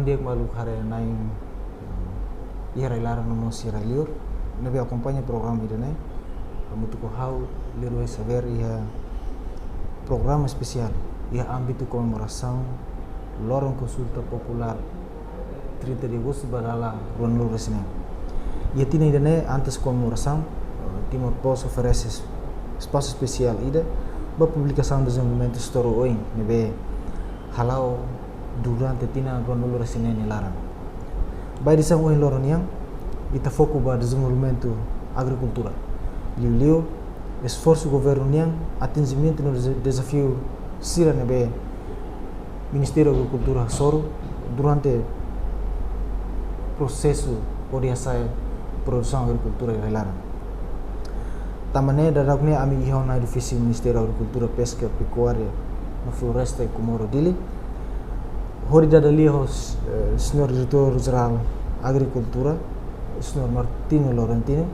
dia malu hari naik ia railaran no si railiur nabi acompanha programa ida nai muito ko hau liru saber ia programa especial ia âmbito comemoração lorong consulta popular 30 de agosto badala ruang lur resine ia tina ida nai antes comemoração Timor Poço oferece espaço especial ida ba publicação de desenvolvimento histórico oin nebe halau durante tina ruang lur resine ni larang by the same lorong yang ita foco ba desenvolvimento agricultura liu esforço governo yang atingimento no desafio sira nebe Ministério da Agricultura soro durante processo oriasai produção agricultura larang tamane dadakne ami ihona divisi Ministério da Agricultura Pesca Pecuária no Floresta e Comoro Dili hori dadali hos senhor diretor geral agricultura senhor Martino Laurentino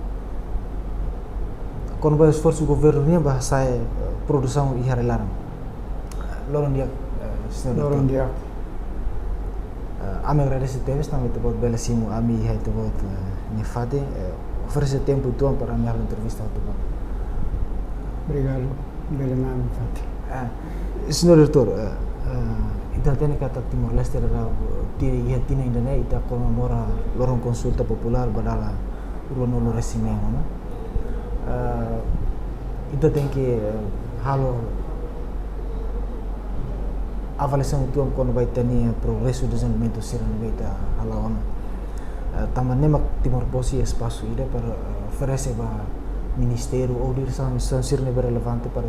kon ba esforço governo nia bahasa produção ihare larang lorong dia senhor lorong dia ami agradece teves também te bot bela simu ami hai te bot nefade oferece tempo tuan para minha entrevista tu bot obrigado bela nome fate senhor diretor ita tene kata Timor Leste era tiri ia tina indana ita comemora lorong consulta popular badala ruang lur resine no ita tem que halo avaliação tuam quando vai ter progresso do desenvolvimento sira vai ta halaona tamane mak Timor Poço espaço ida para oferecer ba ministério ou direção missão sira relevante para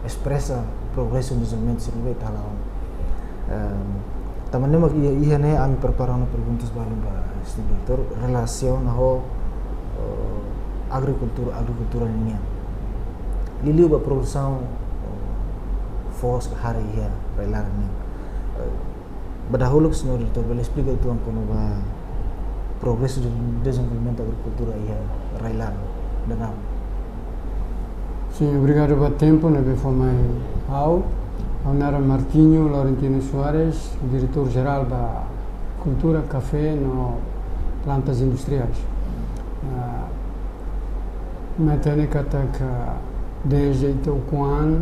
expressa progresso do desenvolvimento sira vai ta halaona tamane mak ia ne ami preparando perguntas balim ba diretor relação ho agricultura niya liliu ba produção fos hari ia railaran ni badahulu senhor diretor boleh explicar tuan como ba progresso do desenvolvimento agricultura ia railaran danau. Sim, obrigado pelo tempo, né, foi mais ao Nara Martinho Laurentino Soares, diretor-geral da Cultura Café no Plantas Industriais. Metane kata que desde então quando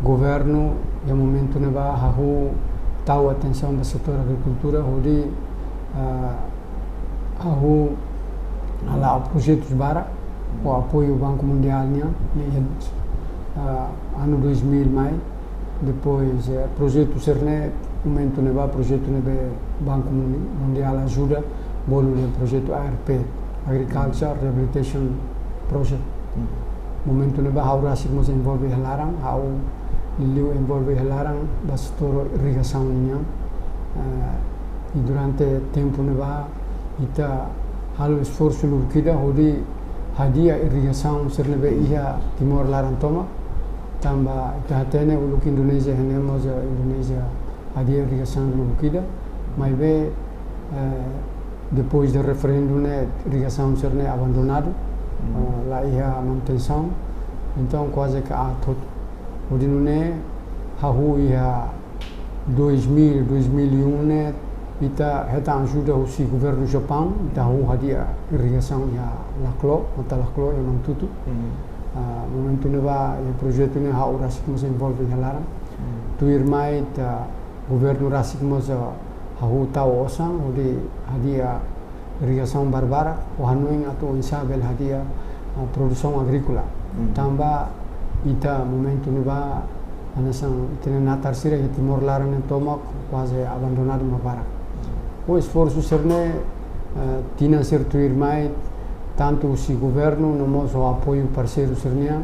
governo e momento ne ba hahu tahu atenção do setor agricultura hodi hahu ala projetos bara o apoio do Banco Mundial nya ano 2000 mai depois projeto Cerne momento ne ba projeto ne be Banco Mundial ajuda bolu ne projeto ARP Agriculture Rehabilitation Project momento ne ba haura sigmos envolve halarang hau liliu envolve halarang bastoro irrigação nya e durante tempo ne ba ita halu esforço lukida hodi hadia irrigação serlebe ia Timor larang toma tamba ita hatene uluk Indonesia henemos Indonesia hadia irrigação lukida mai be depois do referendo né irrigação serne abandonado lá ia manutenção então quase que a todo o dinune hahu ia 2001 né ita heta ajuda o si governo do Japão ita hahu hadia irrigação ia laklo mata laklo yang mantutu momento neva o projeto né hahu rasikmos envolve halara tu irmai ta governo rasikmos hahu tau osang odi hadia irrigação barbara o hanuing atau insabel hadia produção agrícola tamba ita momento neva anasang itene natar sira e Timor larang tomak quase abandonado mabara o esforço serne tina ser tu irmai tanto si governo no moso apoio parceiro sernia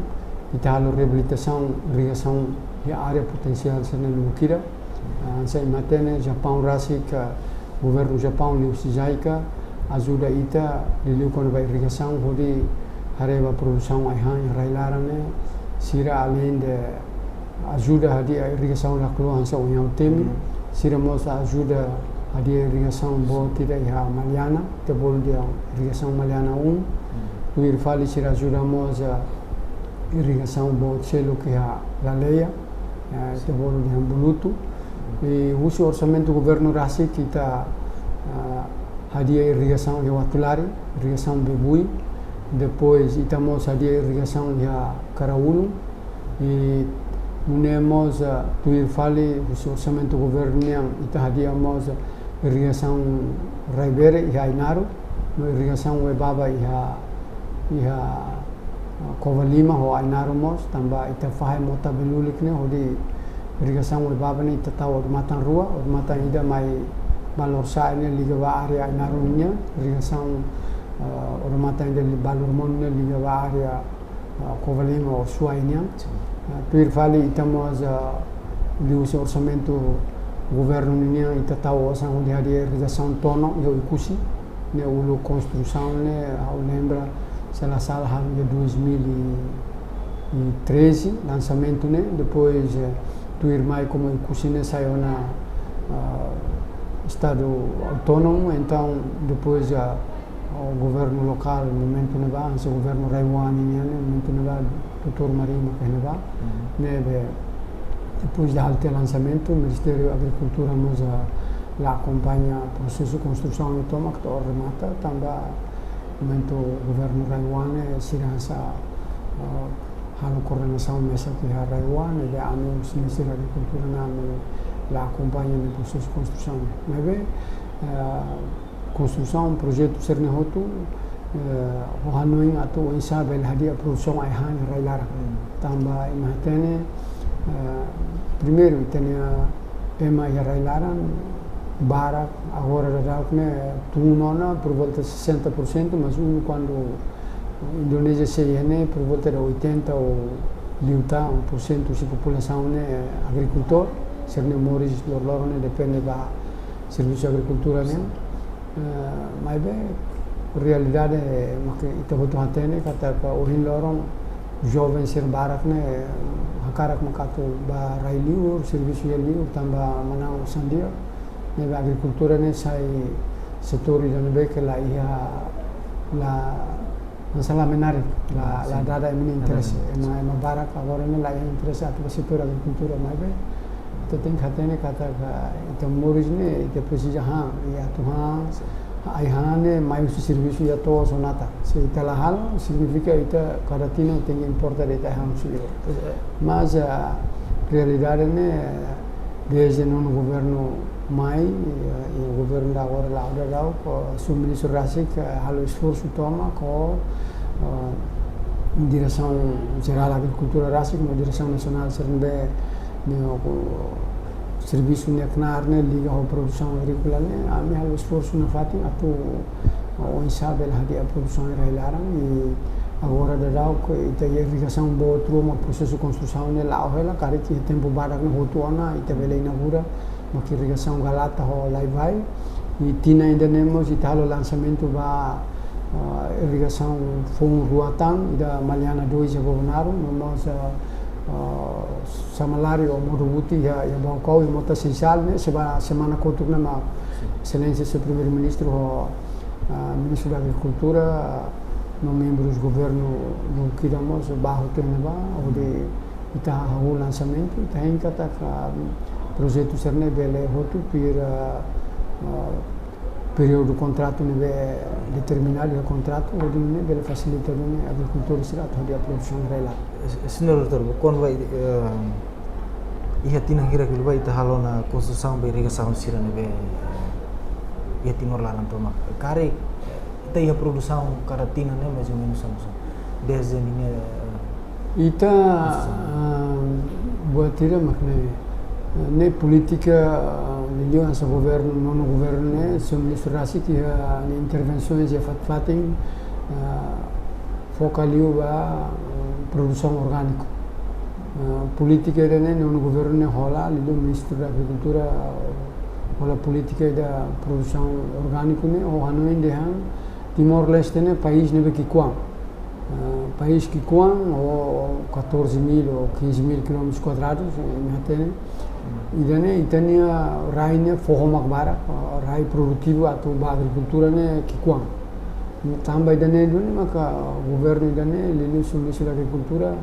ita halo reabilitação irrigação e área potencial serne lukira sai matene Japão rasik governo Japão liu sijaika ajuda ita liu kon ba irrigação hodi hareba produção aihan railaran sira além de ajuda hadia irrigação la kluan sa unhau temi sira mosa ajuda hadia irrigação bo tidak ya Maliana te bol dia irrigação Maliana tu irfali sira ajuda mosa irrigação bo celo que a la leia te bol dia bulutu E uso orçamento governo Rasi kita hadiah irrigação ya Watulari, irrigação Bebui, depois estamos hadiah irrigação ya Karaulu e unemos tuir fali uso orçamento governo yang ita hadiahamos irrigação Raibere ya Inaru, no irrigação Webaba ya Kovalima ho Inaru mos tambah ita fahai mota belulik ne hodi irrigação Webaba ne ita tahu odmatan rua, odmatan ida mai balor sa ini liga ba area Inarunya, irrigação odmatan ida balor monne liga ba area Kovalima o Suainya. Tuir fali estamos di uso orçamento governo ninya ita tahu osang hodi hadiah irrigação tono yo ikusi ne ulo construção ne ao lembra salah de 2013 lançamento né depois tuir mai como kusine saiu na estado autônomo então depois o governo local momento neba o governo Raiwani né momento neba Dr. Marima neba né depois da alta lançamento o Ministério da Agricultura nos lá acompanha o processo de construção de toma que remata também momento governo Raiwan siransa halo coordenação mesa que a Raiwan e a ame o Ministério da Agricultura na lá acompanha o processo de construção. Mas bem, construção projeto Sernehotu o Hanoi atau insab el hadi produção aihan Railara tambah imatene primeiro tenia ema ya Railara barak agora radakne tunona por volta de 60%, mas quando Indonésia se viene por volta de 80 ou 1% da população é agricultor, serne moris lor ne depende da serviço de agricultura né. Mas bem, realidade é que ita boto hatene kata ka ohin lorong jovem ser barak ne hakarak makato ba railiur serviço de liur tambah manau sandia. Nella agricoltura ne sai settori da nebe che la non sa la menare la data è mini interesse ma barak agora ne la interessato per settore agricoltura ma be to tin khatene kata ita moris ne ita precisa ha ya to ha ai hane mai su serviço ya to sonata se ita la hal significa ita karatina tem importa ita ham su mas realidade ne desde no governo mai o governo da agora lá o suministro Rasi que halo esforço toma com direção geral da agricultura Rasi como direção nacional serve no serviço necnar né liga a produção agrícola né a minha halo esforço na fati atu o insab el hadi a produção irailaran e agora da que ita irrigação boa truma processo de construção né lá ela cara que tempo barak na hotuana ita vela inaugura maki irrigação galata ho lai vai e tina ainda nemos e tal lançamento ba irrigação fong ruatan da Maliana 2 governaro nós samalari o morubuti ya bangkau e mota essencial né semana kotukna ma excelência seu primeiro-ministro o ministro da agricultura no membros do governo no kiramos bajo teneba onde ita o lançamento tem kata projeto serne bele hotu período do contrato nebe determinado o contrato onde ne bele facilitado ne agricultor será toda a produção rela senhor doutor quando vai ia tina kira que vai ita halona construção be irrigação sira nebe ia timor lá na toma kare ita ia produção karatina ne mais ou menos desde minha ita buat tira makna ne politica nell'alianza governo non governo ne sono ministro Rasi che ne intervenções e fatin focaliu ba produção orgânica politica ne non governo ne hola lido ministro da agricultura hola politica da produção orgânica ne o Hanoi dehan Timor Leste ne país ne be Kikuan país Kikuan o 14.000 ou 15.000 km², e daí tenia rai ne fohomak bara rai produtivo atau agricultura ne Kikuan tambah daí dulu maka governo daí lilu sulit agricultura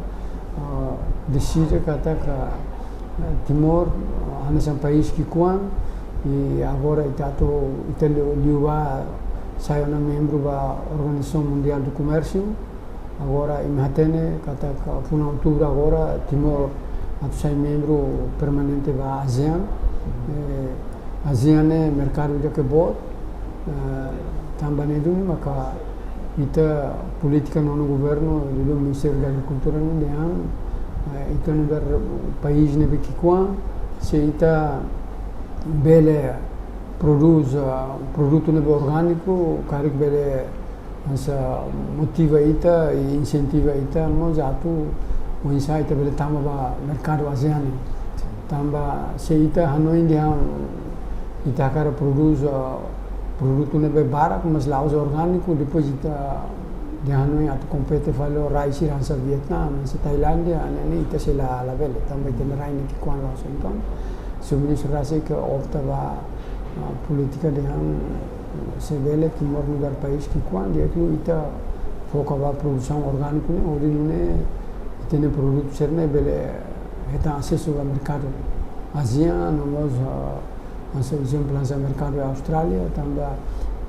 decide kata Timor, é um país que quando e agora está liuba saiu na membro da Organização Mundial do Comércio. Agora imagine kata puna outubro agora Timor sai membro permanente da ASEAN. ASEAN é mercado de que bot também é dumi maka ita política no governo do Ministério da Agricultura não tem ita no país nebe que quan se ita bele produz produto nebe orgânico carik bele essa motiva ita e incentiva ita mas atu o insight bele tamba ba mercado ASEAN tamba se ita Hanoi dia ita cara produz produto nebe barak mas laos orgânico depois ita de Hanoi atu compete falo rice ransa Vietnam se Thailandia ani ita se la bele tamba ita rai ni kwan laos então se o ministro rasa que opta ba política de se bele Timor lugar país que quando é que ita foca ba produção orgânica né ori né tem produto ser né bele eta acesso ao mercado ASEAN nós por exemplo no mercado da Austrália também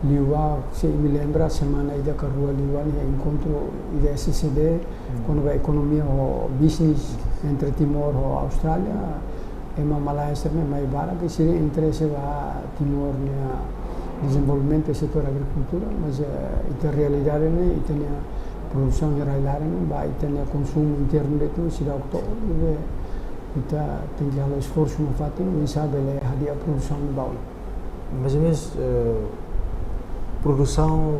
liwa se me lembra semana ida que rua liwa encontro ida SCD quando a economia o business entre Timor e Austrália uma Malaysia né mais barata que seria interesse a Timor né desenvolvimento do setor agricultura mas a realidade né e tem a produção geral né vai ter consumo interno de tudo se dá o todo ita tem que fazer esforço no fato não sabe a produção no baú mais ou menos produção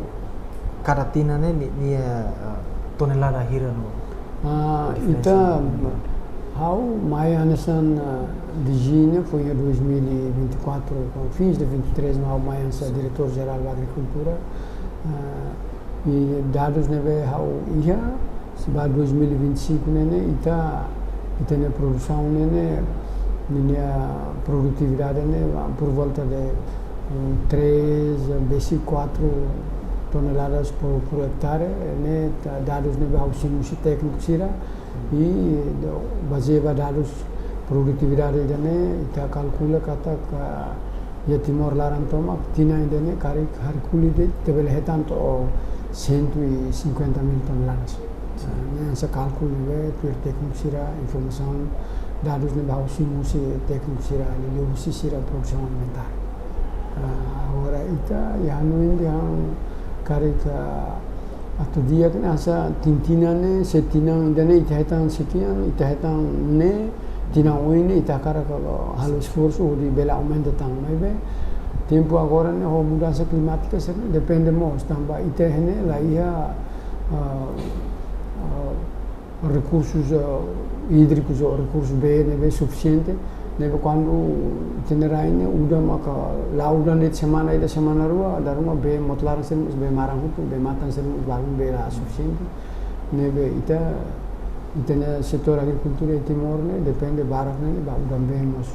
caratina né tonelada hira no ita how mai anasan de Gine foi em 2024 com fins de 23 no mai ansa diretor geral da agricultura e dados neve how ia se ba 2025 né ita tem produção né minha produtividade né por volta de 3,4 toneladas por hectare né dados né how simusi técnico sira e baseado dados produtividade né ita calcula kata ya Timor laran toma tina né cari calculi de tebel tanto 150.000 toneladas essa cálculo né per técnico sira informação dados né how simusi técnico sira ele usa sira produção alimentar agora ita ya no indian cari atau dia kan asa tintina ne setina indane itahetan sekian itahetan ne tina oine itakara kalau hal esforço di bela aumenta tang mai be tempo agora ne ho mudança climática se depende mos tamba itehne la ia recursos hídricos ou recursos bem suficiente nebe quando teneraine udah maka laudan de semana ida semana rua daruma be motlar sen be marang itu be matan sen balun be la suficiente nebe itena setor agricultura e Timor ne depende barak ne ba udan be mos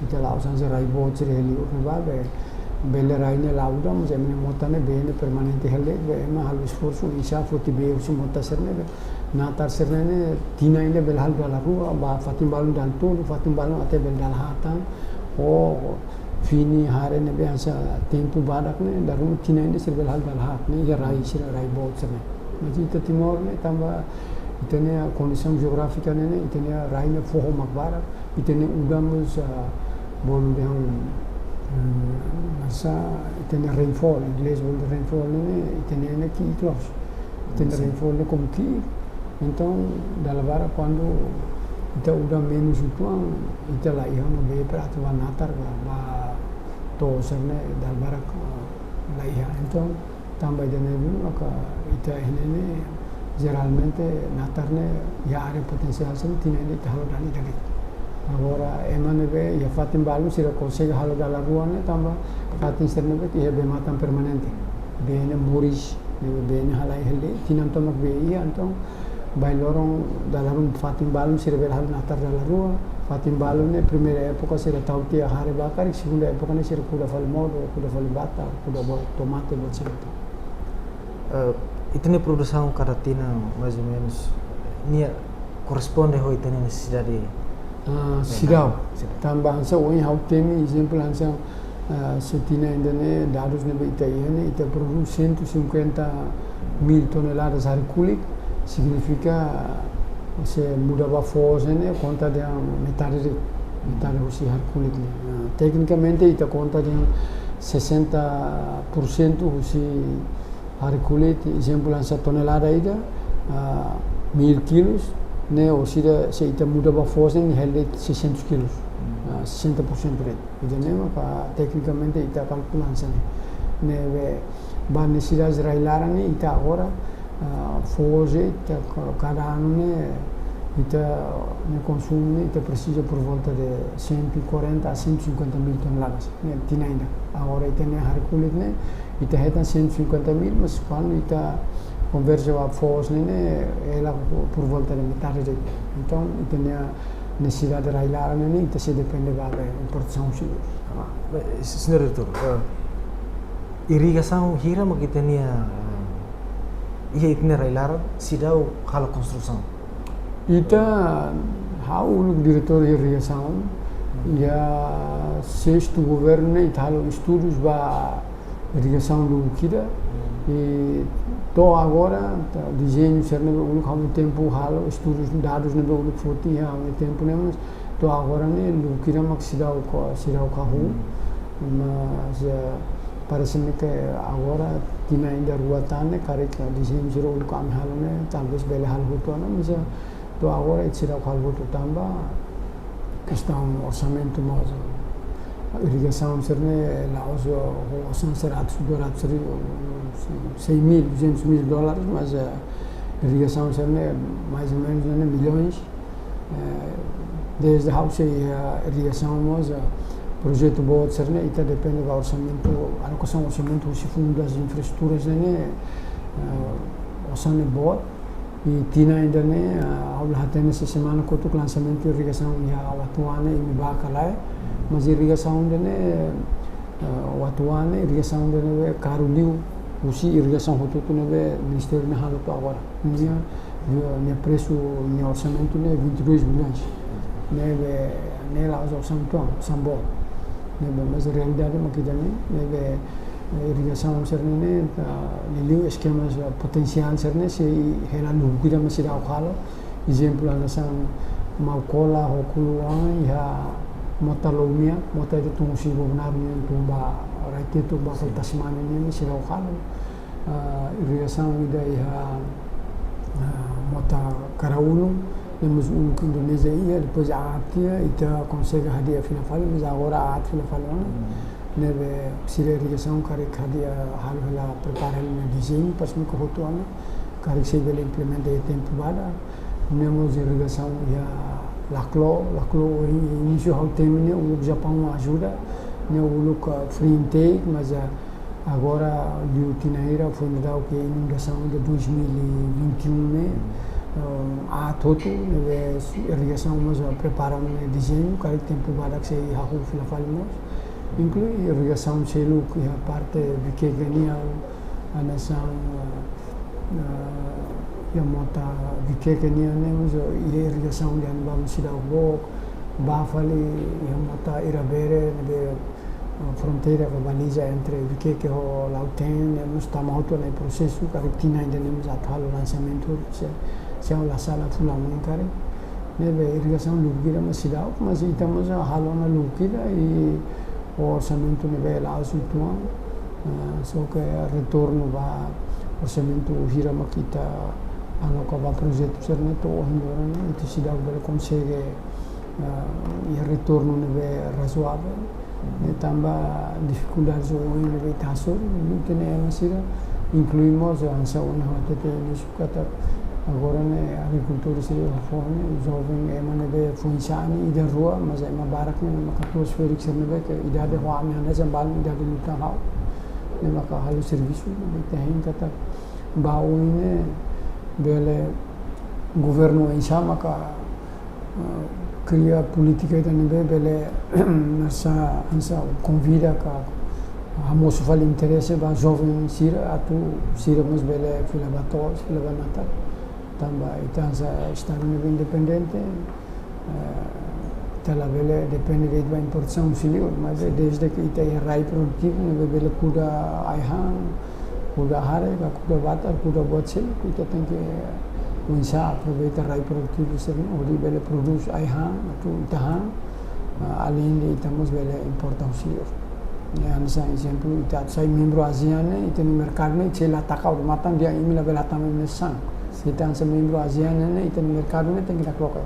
ita lausan se raibo cire heli ba be belle raine laudam zemne motane be ne permanente helle be ma hal esforço isa foti be usi motta serne be natar serne tina ine bel hal dala rua ba fatim balun dan tu fatim balun ate bel dal hatan o fini hare ne be asa tempo badak ne darum tina ine sir bel hal dal hat ne ya rai sir rai bot serne maji ita Timor ne tamba itene condição geográfica ne itene rai ne foho makbarak itene udamos bolu de masa itene rainfall inglês bol rainfall ne itene ne ki close itene rainfall ne como ki então dalabara quando ita udah menos itu ita lah ia no be prato va natar va to serne dalabara lah ia então também de nebu maka ita ini geralmente natar ne ya are potensial sen tina ini halo dali dali agora emane be ya fatim balu sira consegue halo dala rua ne tamba fatim serne be ia be matan permanente be ne moris be ne halai helle tinam tomak be ia então by lorong dalam fatim balun sira bel hal natar dala rua fatim balun ne primeira época sira tauti a hare bakar segunda época ne sira kuda fal modo kuda fal bata kuda tomate por exemplo itene produção caratina mais ou menos nia corresponde ho itene necessidade Sidau. Tambah hansa oi hau temi exemplo hansa setina ainda né dados na Itaiane ita produz 150.000 toneladas de arcúlico, significa se muda a força né conta de metade do arcúlico. Tecnicamente ita conta de 60% usi arcúlico, exemplo hansa tonelada ida 1.000 quilos né ou se ita muda a força né hele 600 quilos. 60% rate. Jadi memang tecnicamente ita calculan sana. Neve ban necessidades railaran ni ita agora forse ita cada ano ne ita ne consumo ita precisa por volta de 140 a 150.000 toneladas. Ne tina ainda. Agora ita ne harculit ne ita hetan 150.000, mas quando ita converge a force ne ela por volta de metade rate. Então ita ne necessidade de railar ini itu sih depende da importação sih. Senhor Diretor, irrigação hira mas kita ni ia itne railar sidau kalau construção. Ita hau o diretor de irrigação ya sexto governo italo estudos ba irrigação do Kida e to agora desenho serve o como tempo halo estudos dados nebe o foti ha o tempo nemos to agora ne o Kida maxidau kahu mas parece-me que agora tinha ainda ruatane kare desenho zero o kam halo ne talvez bele halo to na mas to agora itsidau kahu to tamba questão orçamento mas irrigação serve lá os orçamentos 6.000, 200.000 dólares, mas a irrigação serve mais ou menos milhões. Desde a irrigação, mas o projeto bom serve ita depende do orçamento, alocação do orçamento, se fundo das infraestruturas, orçamento bom. E tinha ainda a aula essa semana com o lançamento de irrigação e a atuana e me bacalai, mas irrigação o atuana irrigação caro liu usi irrigação rotuto nebe ministério na halo agora minha preço minha orçamento 22 milhões nebe lá os orçamento sambo nebe mas a realidade makita nebe irrigação serne liu esquemas potencial serne se hela lugida masira halo exemplo anasan maukola hokuluan ya motalomia mota itu tungsi gubernarnya tumba raite tumba Tasmania ini sirau kalo irrigação ida ya mota Karaulu temos Indonesia ia depois a Atia ita consegue hadia fina falo mas agora a Atia falo neve sira irrigação kare hadia hal hala prepara na desenho pas me kohotuana kare se bele implementa e tempo bada nemos irrigação ya Laclo início ao termo o Japão ajuda né o look free intake mas agora o Tinaíra foi mudado que inundação de 2021 né a todo né irrigação mas preparam desenho cada tempo para que se hahu fila falmos inclui irrigação selo que a parte de que ganha a nação yang mota dikeke ni ane muzo irrigação de anba musida bo bafali yang mota irabere de fronteira com baliza entre dikeke ho lauten e musta mauto na processo caritina ainda nemos athalo lançamento se a sala fulano kare nebe irrigação lugira musida mas itamos halo na lugira e o orçamento nebe lá sutuan so que retorno va orçamento gira makita aloca projeto serve to hindora itu sudah boleh consegue e retorno neve razoável e também dificuldades ou neve tasor não tem masira incluímos a ansa uma até nisso kata agora né agricultura se fome jovem neve funciona e de rua mas é uma barak né uma catos felix neve que idade hoa me anda jambal idade luta hau né maka halu serviço tem kata bau ini bele governo insya maka cria política dan bele nasa ansa convida ka hamos fal interesse ba jovem sira atu sira mas bele fila batos fila banata tamba itansa estado independente ita la bele depende de ba importação auxiliar, mas desde que ita é rai produtivo, nebe bele kuda aihan, kuda hare, kuda batar, kuda botsil, ita tem que unsha aproveita rai produtivo ser ori bele produz aihan, atu itahan, além de itamos bele importa auxiliar. Anu exemplo, ita sai membro ASEAN ita no mercado ne cela takau matang dia imi la bela tamam nesang. Kita ansa membro ASEAN ne ita no mercado ne tem que dar colocar.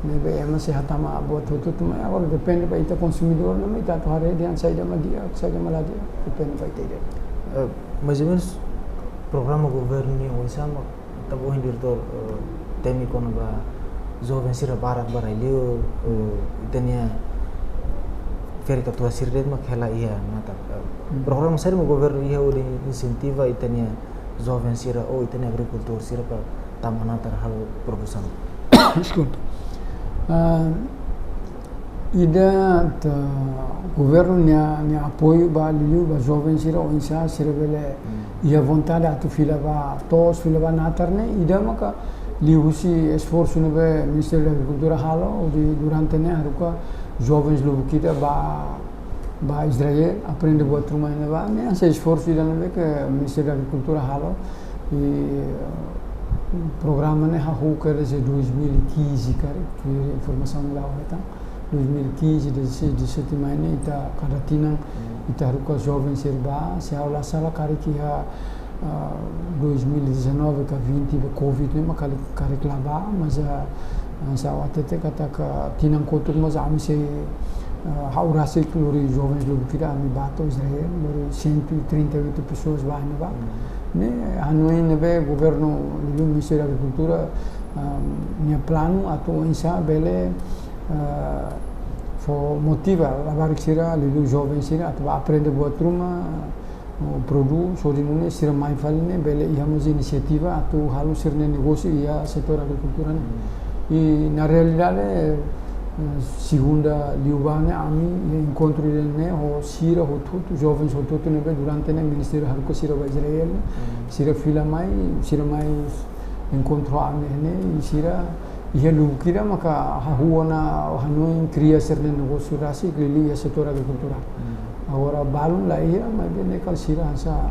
Nebe ema se hatama buat tutu tu mai agora depende ba ita consumidor ne ita to hare dia sai dama dia depende ba ita dia. Mais ou menos programa governo ni sama tabo hindirtor técnico no ba jovem sira barat barailio itania feri katua sirdet mak hela ia nata program sari mo governo ia uli incentiva itania jovem sira itania agricultor sira para tamanata hal produção. Desculpa. Ida governo nia apoio ba liu ba jovem sira o insa sira bele ia vontade atu fila ba natarne ida maka liu si esforço no be Ministério da Agricultura halo durante ne haruka jovens logo kita ba Israel aprende buat rumah ini ba ne asa esforço ida ne que Ministério da Agricultura halo e programa ne hahu que desde 2015 cara que informação lá então 2015 17 main ita karatina ita haruka jovens serba se aula sala kari que 2019 ke 20 be covid ne makali kari klaba mas sa watete kata ka tinang kotur mas ami se haurase klori jovens logo kita ami bato Israel mori 138 pessoas ba ne ba ne anu ne be governo do Ministério da Agricultura minha plano atu insa bele motiva lavar sira lilu jovem sira atu aprende buat rumah produz sorinune sira mai faline bele ihamos iniciativa atu halu sirne negócio ia setor agricultura e na realidade segunda liubane ami encontro ne ho sira ho tudo jovens ho tudo ne durante ne ministério harko sira ba Israel sira fila mai encontro ami ne sira ia lukira maka hahuana hanuin cria sirne negócio rasi lili ia setor agricultura agora balun la ia mas bene kal sira sa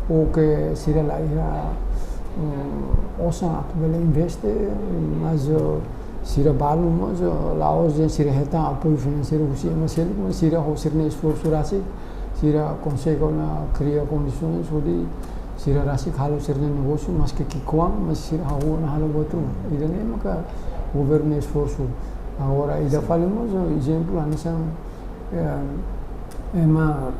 o que sira la ia osa atu bele investe mas sira balun mas la hoje sira heta apoio financeiro usi mas sira ho sirne esforço rasi sira consegue na cria condições onde sira rasi khalo sirne negócio mas que kikuang mas sira hahuana halo botru idane maka governo esforço agora ida falamos exemplo anisan ema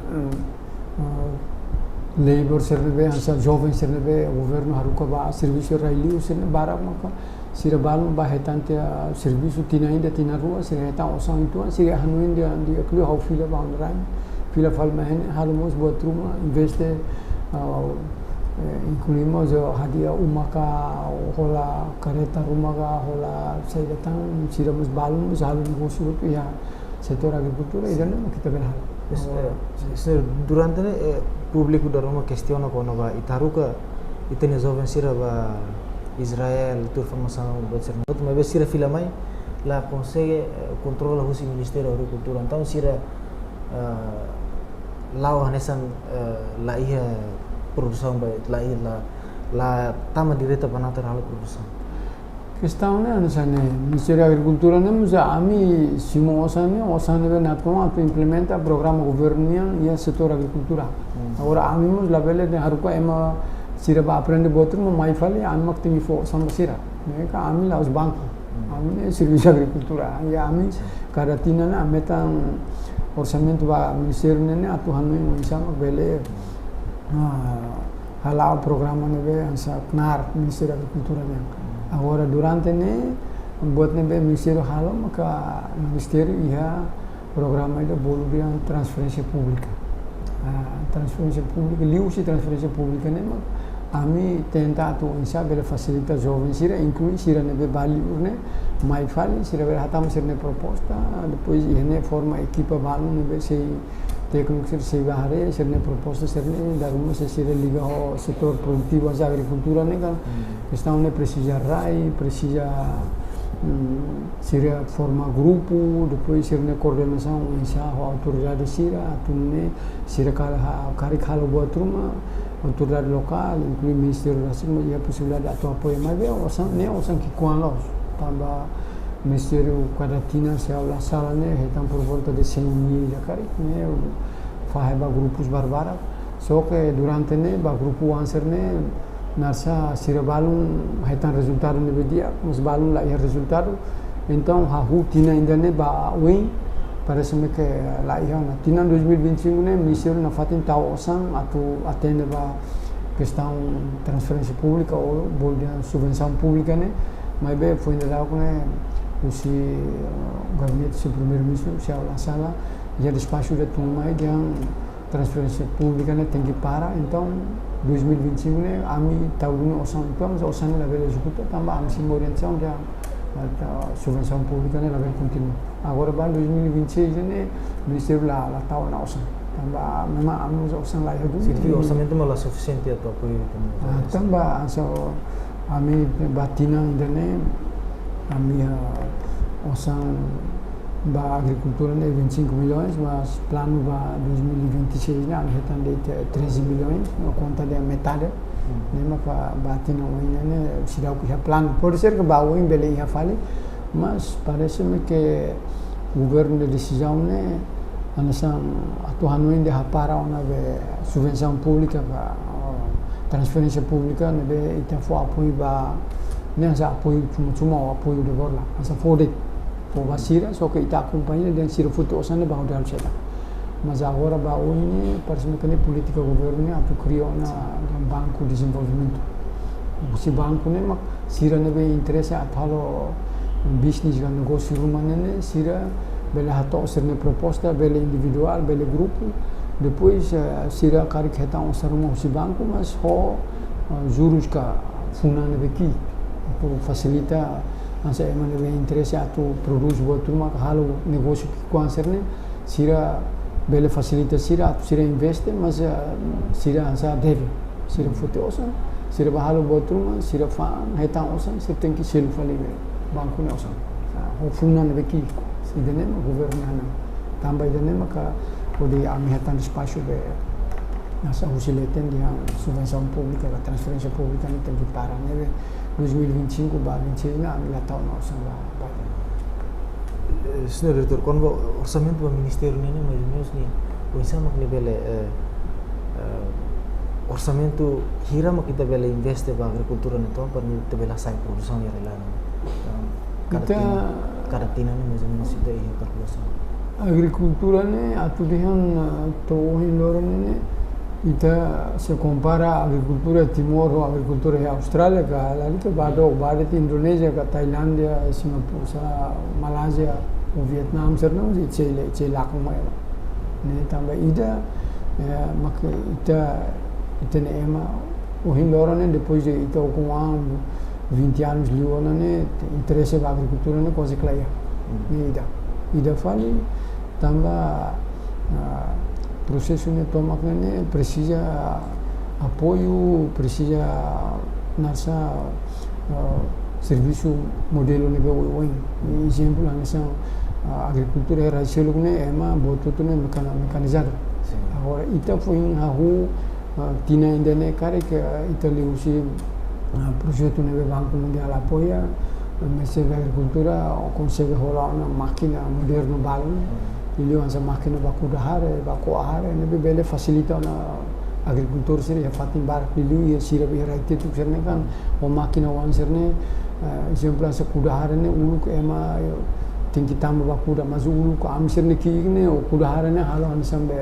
labor serve ansa jovem serve governo haruka ba serviço railiu serve bara maka sira balum ba hetante serviço tina ainda tina rua sira heta osang itu sira hanuin dia klu hau fila ba online fila falma hen halumos buat rumah investe incluímos hadia umaka hola careta rumaka hola sai datang siramos balum halu negócio ya setor agricultura idane kita berhal. Durante público da Roma questiona quando vai itaruka itene jovem sira ba Israel tur formação buat ser muito mas sira fila mai la consegue controla o Ministério da Agricultura então sira lau hanesan la ia produção ba la tama direta banata hal produção questão né anisane Ministério da Agricultura ne musa ami simo osane be natoma to implementa programa governian ia setor agricultura agora ami mus la bele de haruka ema sira ba aprende botru mai fale amak tingi fo sama sira mereka ami la os banco ami serviço agricultura ya ami karatina na metan orçamento ba Ministério ne atu hanu sama bele halau programa ne be ansa knar Ministério da Agricultura ne agora durante ne buat ne be Ministério halo maka Ministério ia programa ida boludian transferência pública liu si transferência pública ne ami tenta tu insa bele facilita jovem sira inclui sira ne be bali urne mai fali sira be hatam sirne proposta depois ihne forma equipa balu ne be sei técnico sir sei bahare sirne proposta sirne darumo se sira liga ho setor produtivo da agricultura ne kan questão ne precisa rai precisa Sira forma grupo, depois sira na coordenação a autoridade sira, atune sira cari kalau buat rumah autoridade local, inclui Ministério da Cima e a possibilidade de atuar apoio, mas é que com nós, também Ministério Quadatina se a sala né, então por volta de 100 mil já cari, né, faz grupos barbaros, só que durante né, grupo answer né, nasa sira balun haitan resultado ne dia mas balun la ya resultado então a tina ainda ne ba win parece-me que lá ia na tina 2025 ne ministério na fatin tau osan atu atende ba questão transferência pública ou bolha subvenção pública ne mas bem foi ainda lá com o gabinete se primeiro-ministro se a sala já despacho de tomar yang transferência pública ne tem que parar então 2025 né, a mim tahun osan itu, mas osan ni level executor tambah a misi orientação dia subvenção pública né, level continua. Agora ban 2026 né, ministério lá tahu na osan tambah memang anu osan lah itu. Jadi orçamento malah suficiente atau apoio também. Tambah so a mim batinang dene a mim osan ba agricultura né 25 milhões, mas plano ba 2026 né, a de 13 milhões, na conta de metade, né, mas batin na unha né, se dá o que plano. Pode ser que ba unha bele ia fale, mas parece-me que o governo de decisão né, anasan atuhan de para uma subvenção pública ba transferência pública né, ita fo apoio ba né, apoio cuma apoio de borla, asa fode por Basira, só que está acompanhando dan sira foto osana ba dalam seda. Mas agora ba ini parece-me que política governo atu criou na banco de desenvolvimento. Si banco ne mak sira ne be interesse atalo business gan negócio rumah ne sira bela hato sirne proposta bela individual bela grupo depois sira cari kheta osar rumah si banco mas ho juros ka funa ne be ki pour facilita asa emang lebih interesse atau produs buat rumah kalau negócio que concerne sira bele facilita sira atau sira investe mas sira asa deve sira foto osan sira bahalo buat rumah sira fan hetang osan sira tem que selo fali banco ne osan o funa ne beki sidene governo ana tambah idene maka odi ami hetang espaço be nasa usileten dia subvenção pública a transferência pública ne tem que parar ne 2025 ba 26 na amila tahun osan ba. Senhor Diretor, quando o orçamento do Ministério nem mais ou menos ni pensamos que bele orçamento hira mak kita bele investe ba agricultura neto para ni te bela sai produção ya lá. Cada tina ni mais ou menos itu ia kalkulação. Agricultura ne atu dihan to hindoran ne ita se compara agricultura Timor ou agricultura Austrália que ali que bada Indonesia que Thailandia Singapura Malaysia ou Vietnam serna itu laku mai ne tambah ida maka ita ne ema o hindora ne depois de ita com 20 anos liona ne interesse ba agricultura ne coisa claia ne ida fali tambah processo ne tomak ne precisa apoio, precisa nasa serviço modelo ne be oin. Exemplo nasa agricultura era selo ne ema botuto ne mecanizado. Agora ita foi hahu tina ainda ne cara que ita liusi projeto ne be banco mundial apoia Ministério da Agricultura consegue rolar uma máquina moderna balon ili asa máquina baku dahare baku ahare ne be bele facilita na agricultor sire fatin bar ili sira be raite tu serne kan o máquina wan serne exemplo asa kudahare ne uluk ema tingki tamu baku da mazu uluk am serne ki ne o kudahare ne halo ansam be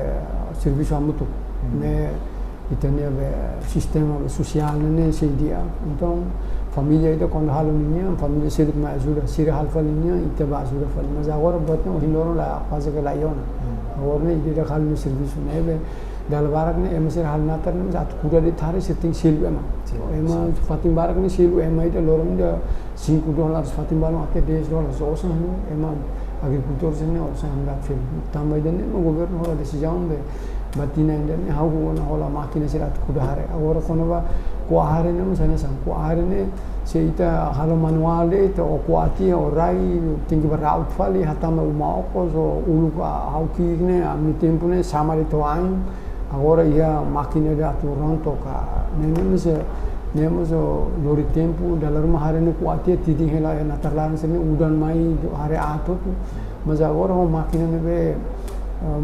serviço amutu ne itania be sistema social ne se dia então família itu quando halo ninya família siruk ma ajuda sira hal falinya ita ba ajuda fal mas agora botno hindoro la fase que la iona agora ne ida hal no serviço ne be dal barak ne emasir hal natar ne at kuda de thare setting silu ema fatim barak ne silu ema ida lorom de $5 fatim barak ate $10 osan ema agricultor sene osan hangat fil tambah de ne governo hola decisão de batina ainda ne hau na hola máquina sirat kuda hare agora quando ba kuah hari ni misalnya sang kuah hari ni seita halo manual de ita o kuati o rai tinggi beraut fali hatama uma oko so ulu ka hauki ne amni tempo ne sama de toain agora ia makina de atu ronto ka nemo so lori tempo dalam rumah hari ni kuati tidi hela na tarlan sini udan mai hari ato tu mas agora o makina ne be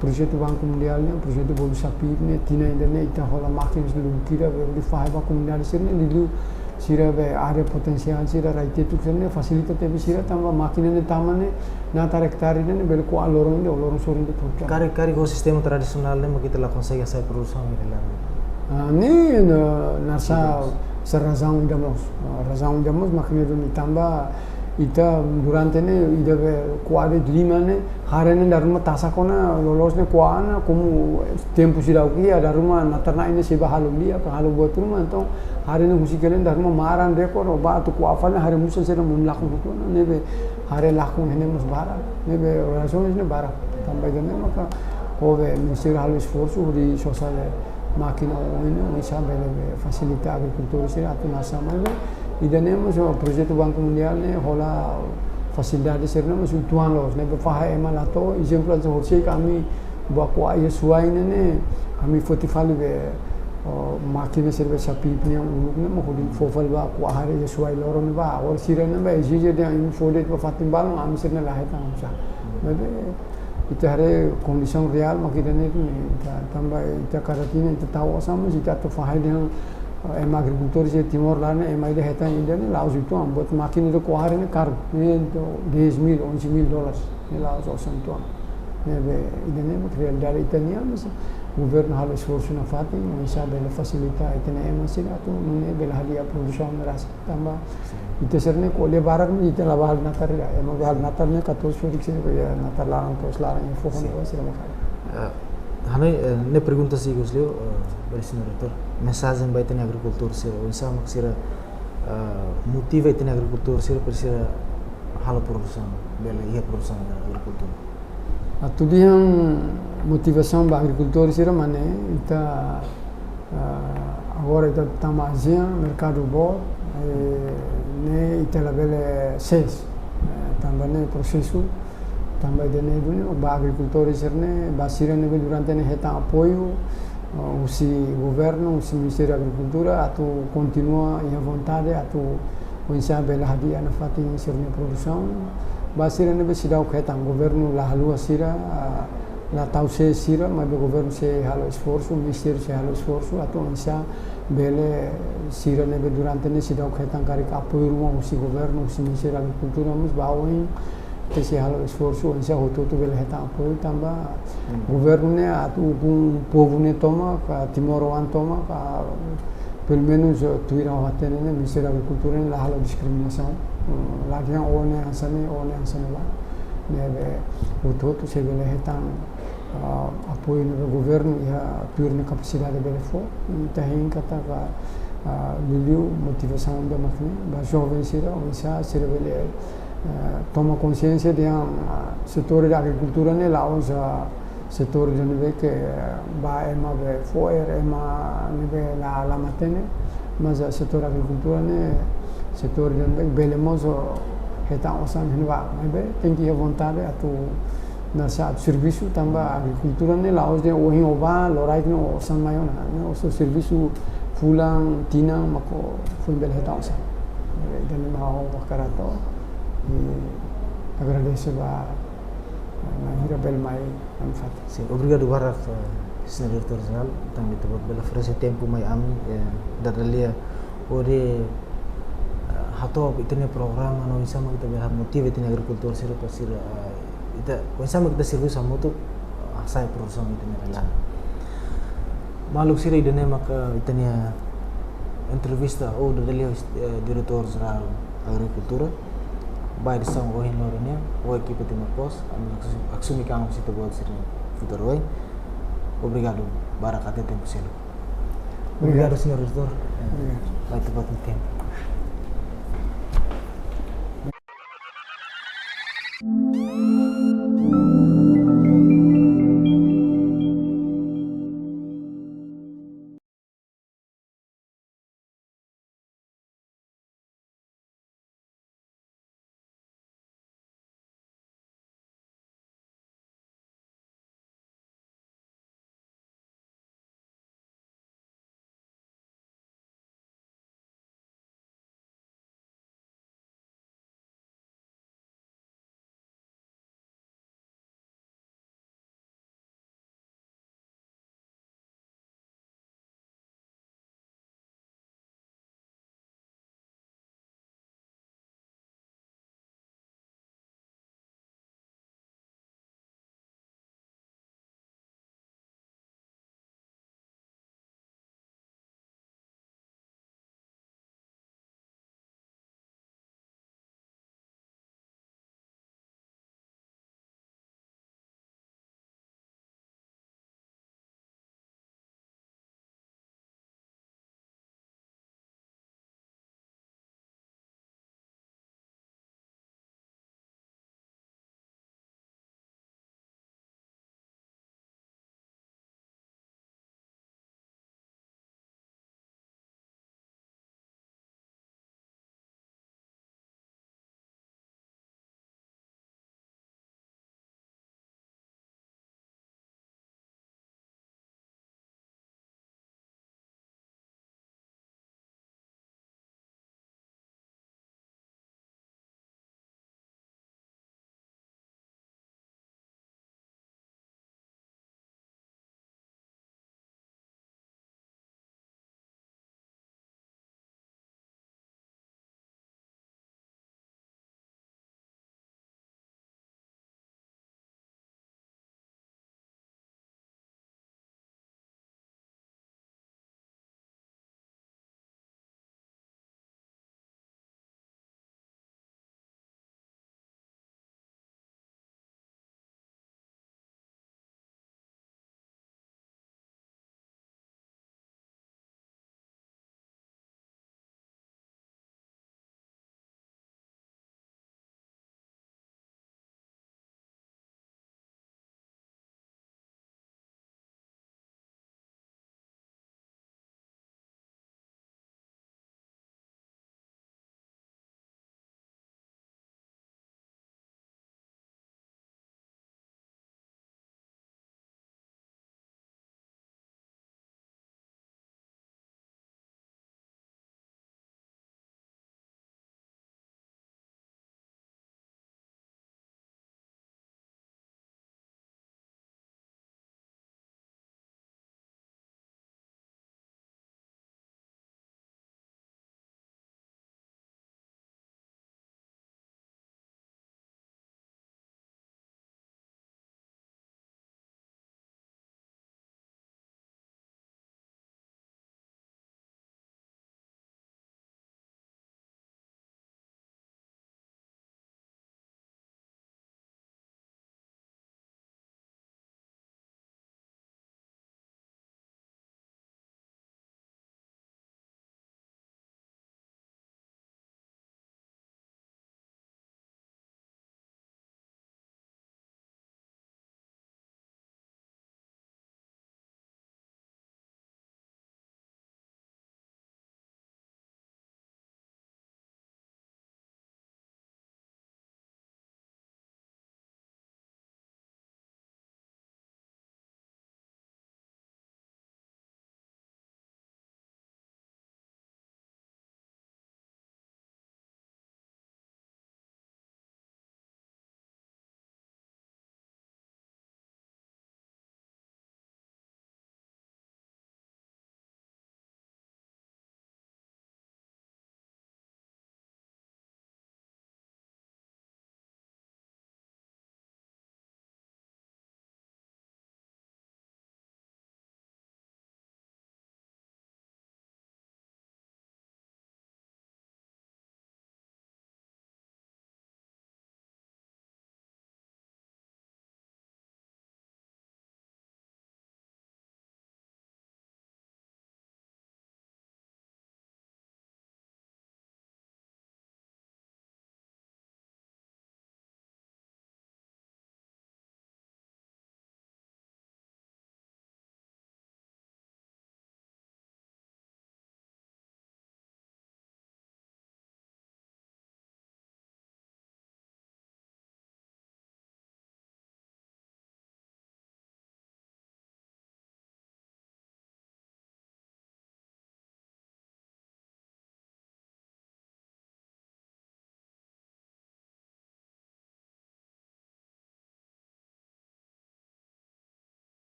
projeto Banco Mundial ne projeto Bolu Sapi ne tina indene ita hola makina se lu kira be di Banco Mundial sini lidu sira be ada potensial sira raite tu sene facilita te sira tamba makina ne tamane na tarektari ne bel ko lorong sorin de tu Kari ko sistema tradisional ne makita la consegue essa produção irelanda. Ni nasa razão damos makina do tamba ita durante ne ida be kuade lima ne hare ne dar rumah tasa kona lolos ne kuana como tempo sira o kia dar rumah natarna ini seba halu dia pa halu buat rumah então hare ne husi kelen dar rumah maran rekor ba tu kuafa ne hare musa sira mun lakun ko ne be hare lakun ne mus bara ne be razões ne bara também ne maka ove ministério halu esforço di sociale máquina ne sabe be facilitar agricultura sira tu nasa mai idanemos o projeto Banco Mundial ne hola facilidade serna mas tuan los ne befaha emalato exemplo de horse kami bakwa ia suai ne kami fotifali be makina serve sapi pnia uluk ne mo hodin fofal ba kwa hare ia suai loron ba or sirena ba jije de im fode ba fatim bal am serna lahe ta amsa be ita hare condition real makina ne tambah ita karatine ita tahu sama ita to fahai de agricultores de Timor lá né mais de retan ainda né lá os então bot máquina de coar né caro né $10,000 $11,000 né lá os então né ainda né realidade italiana mas o governo hal esforço na fati não sabe ele facilitar itene mas se atu né bela halia produção ras tamba ite serne ko le barak ni ite labal na tar ya mo bal na tar ne 14 felix ne ko ya na tar la to sla ne fo ne ko sira makar Hanai ne pergunta si Guslio senhor doutor mensagem vai ter na agricultura sira o insama que sira motiva ter na agricultura sira para sira hala produção bela ia produção da agricultura atudian motivação da agricultura sira mane ita agora ita tamazia mercado bom ne ita la bela ses também processo também de ne ba agricultores sirne basira ne durante ne heta apoio usi governo usi Ministério da Agricultura atu continua em vontade atu unsha bela hadia na fati sirne produção basira ne besidau kaitan governo la halua sira la tause sira mas o governo se halo esforço Ministério se halo esforço atu unsha bele sira ne durante ne sidau kaitan kari apoio usi governo usi Ministério da Agricultura mas bawin esse halo esforço esse hoto bela heta apoio tamba governo ne atu com povo ne toma ka timoroan toma ka pelo menos tuira hatene ne Ministério da Agricultura ne la halo discriminação lá dia one hasane lá ne hoto se bela heta apoio no governo ya tuir ne capacidade bela fo tahin kata ka liliu motivação da makne ba jovem sira onsa sira bela toma consciência de setor da agricultura ne laos setor de nível que ba ema be foer ema nível la matene mas setor da agricultura ne setor de nível belemos heta osan hinwa be tem que vontade atu nasa serviço tamba agricultura ne laos de ohin oba lorait no osan mayona o seu serviço fulan tinang mako fun bel heta osan dan mau wakarato agradeço a Mahira Belmai Anfat. Sim, obrigado Barak, senhor diretor geral, também tebot bela oferecer tempo mai ami dadalia ore hato itene programa no insama kita bela motive itene agricultor sira pasir ita insama kita serviço amoto asai produção itene lá. Maluk sira idene maka itene entrevista o dadalia diretor geral agricultura baik sang ohin lornya o equipe de Marcos aksumi kang situ buat sini futuro obrigado Barak até tempo selo obrigado senhor doutor vai te bater tempo